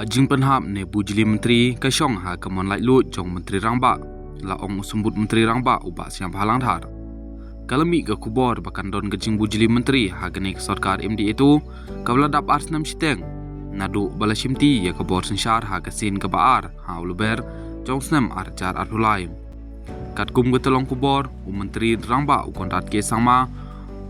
jing pynhap ne bujili menteri ka syong ha kamon lai lut jong menteri rangba la ong sumbut menteri rangba uba Sngap halang thar kalami ka khubor bakan don ka jing bujili menteri ha gani sarkar MD itu kabla dap arsnam siteng nadu bala shimti ya ka bor sensyar ha kasin ka baar ha uluber jong snam arjar arhulai katkum ka telong khubor menteri rangba ukondrat ke sangma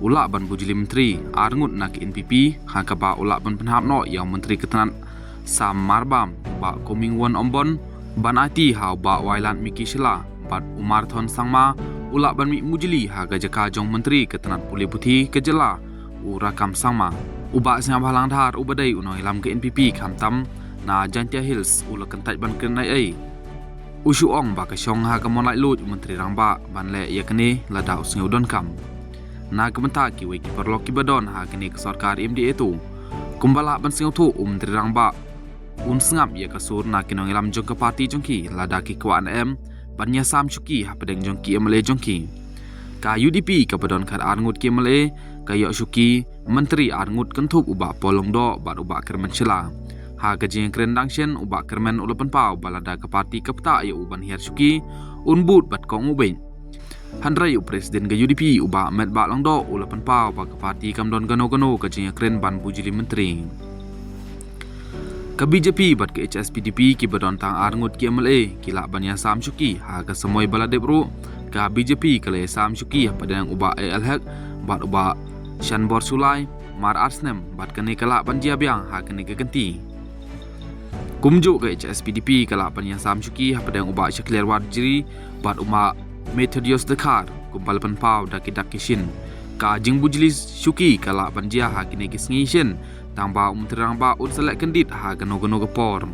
ulak ban bujili menteri arngut nak NPP ha ka ba ulak ban pynhap no yang menteri ketenan sam marbam ba koming won ombon ban ati ha ba wailan miki shila bat umar thon sangma ulak ban mi mujili ha ga jaka jong menteri ketenan puli puthi kejela urakam sangma uba Sngap halang thar ubadai unoi lam ke NPP khamtam na jantia hills ulakan taj ban kenai ai usu ong ba ka syong ha ka monai lut menteri rangba ban le yakni lada usngeu don kam na kementa ki we ki perlo ki badon ha kini ke sarkar MD itu kumbala ban singau tu menteri rangba Sngap ya kasur na kinong ilam jong ke parti jongki ladaki kwaan bannya sam shuki ha pedeng jongki emale jongki ka UDP ka badon kar arngut ki emale ka yo shuki menteri arngut kentup uba polong do bat uba kermen shila ha ka jing krendang shen uba kermen ulapan pau balada ke parti kapta ya uban hiar shuki unbut bat kong uben handrai presiden ke UDP uba met ba long do ulapan pau ba ke parti kamdon gano ka jing kren ban bujili menteri ke BJP bat ke HSPDP ki badon tang arngut ki MLA kila banya sam shuki ha ka semoy baladep ru ka BJP kale sam shuki pada yang uba alhaq bat uba shanbor sulai mar arsnem bat kene kala banjia biang ha kene ke genti kumju ke HSPDP kala banya sam shuki pada yang uba shakler warjiri bat uma Methodios dekar kumpal penpau daki shin ka jing bujili shuki kala banjia ha kene ke sngi shin tang ba terang ba un selek kendit ha gano gepor